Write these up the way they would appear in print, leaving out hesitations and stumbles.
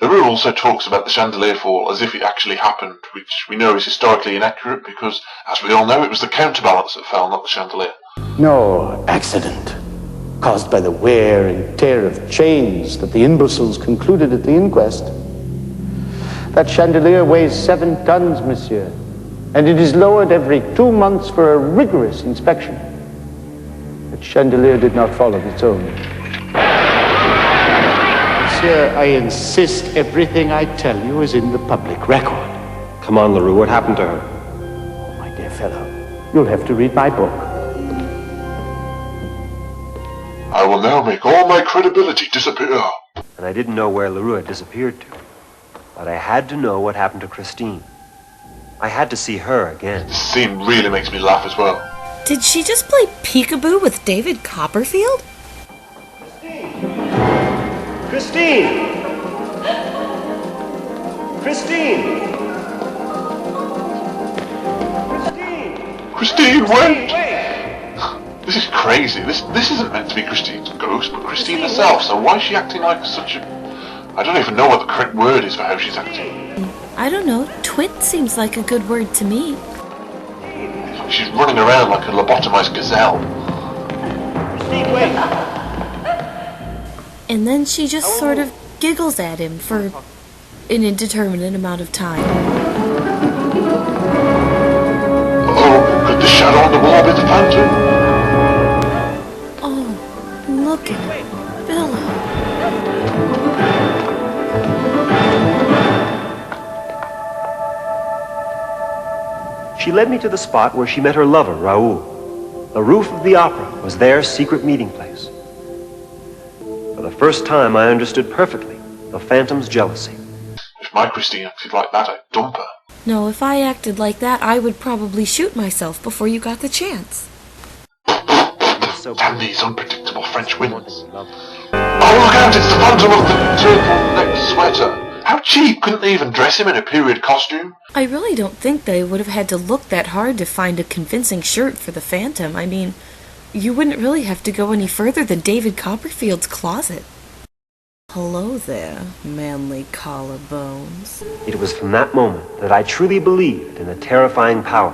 LaRue also talks about the chandelier fall as if it actually happened, which we know is historically inaccurate because, as we all know, it was the counterbalance that fell, not the chandelier. No accident caused by the wear and tear of chains that the imbeciles concluded at the inquest. That chandelier weighs 7 tons, monsieur, and it is lowered every 2 months for a rigorous inspection. That chandelier did not fall of its own. Monsieur, I insist everything I tell you is in the public record. Come on, LaRue, what happened to her? Oh, my dear fellow, you'll have to read my book. I will now make all my credibility disappear. And I didn't know where LaRue had disappeared to. But I had to know what happened to Christine. I had to see her again. This scene really makes me laugh as well. Did she just play peekaboo with David Copperfield? Christine! Christine! Christine! Christine, wait! This is crazy. This isn't meant to be Christine's ghost, but Christine herself, so why is she acting like such a... I don't even know what the correct word is for how she's acting. I don't know. Twit seems like a good word to me. She's running around like a lobotomized gazelle. Christine, wait! And then she just sort of giggles at him for an indeterminate amount of time. Oh, could the shadow on the wall be the phantom? Oh, look at it. Bella. She led me to the spot where she met her lover, Raoul. The roof of the opera was their secret meeting place. For the first time, I understood perfectly the Phantom's jealousy. If my Christine acted like that, I'd dump her. No, if I acted like that, I would probably shoot myself before you got the chance. Damn these unpredictable French winds. Oh, look out, it's the Phantom of the turtleneck sweater. How cheap! Couldn't they even dress him in a period costume? I really don't think they would have had to look that hard to find a convincing shirt for the Phantom. I mean, you wouldn't really have to go any further than David Copperfield's closet. Hello there, manly collarbones. It was from that moment that I truly believed in the terrifying power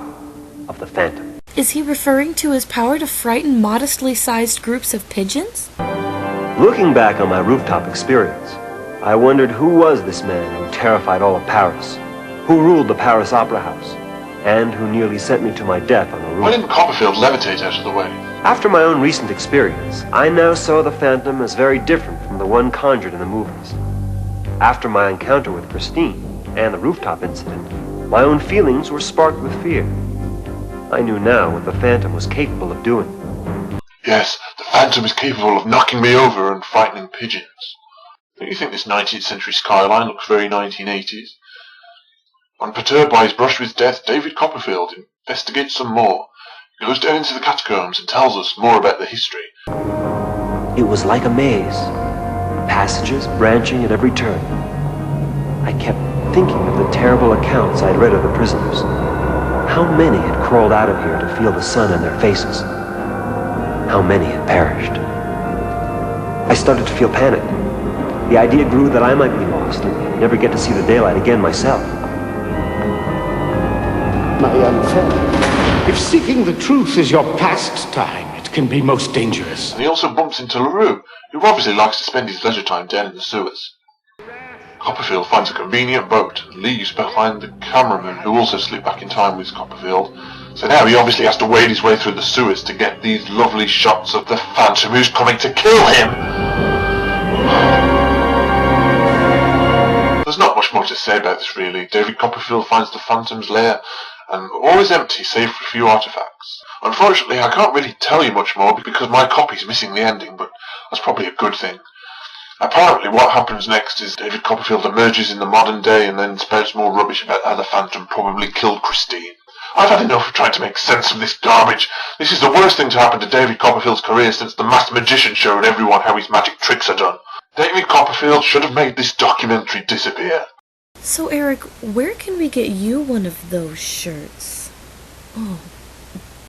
of the Phantom. Is he referring to his power to frighten modestly sized groups of pigeons? Looking back on my rooftop experience, I wondered who was this man who terrified all of Paris, who ruled the Paris Opera House, and who nearly sent me to my death on the roof. Why didn't Copperfield levitate out of the way? After my own recent experience, I now saw the Phantom as very different from the one conjured in the movies. After my encounter with Christine and the rooftop incident, my own feelings were sparked with fear. I knew now what the Phantom was capable of doing. Yes, the Phantom is capable of knocking me over and frightening pigeons. Don't you think this 19th century skyline looks very 1980s? Unperturbed by his brush with death, David Copperfield investigates some more. He goes down into the catacombs and tells us more about the history. It was like a maze, passages branching at every turn. I kept thinking of the terrible accounts I'd read of the prisoners. How many had crawled out of here to feel the sun in their faces? How many had perished? I started to feel panicked. The idea grew that I might be lost and never get to see the daylight again myself. My young friend, if seeking the truth is your pastime, it can be most dangerous. And he also bumps into LaRue, who obviously likes to spend his leisure time down in the sewers. Copperfield finds a convenient boat and leaves behind the cameraman, who also slipped back in time with Copperfield. So now he obviously has to wade his way through the sewers to get these lovely shots of the Phantom who's coming to kill him. There's not much more to say about this really. David Copperfield finds the Phantom's lair, and all is empty save for a few artifacts. Unfortunately, I can't really tell you much more because my copy's missing the ending, but that's probably a good thing. Apparently what happens next is David Copperfield emerges in the modern day and then spouts more rubbish about how the Phantom probably killed Christine. I've had enough of trying to make sense of this garbage. This is the worst thing to happen to David Copperfield's career since the Masked Magician showed everyone how his magic tricks are done. David Copperfield should have made this documentary disappear. So, Eric, where can we get you one of those shirts? Oh.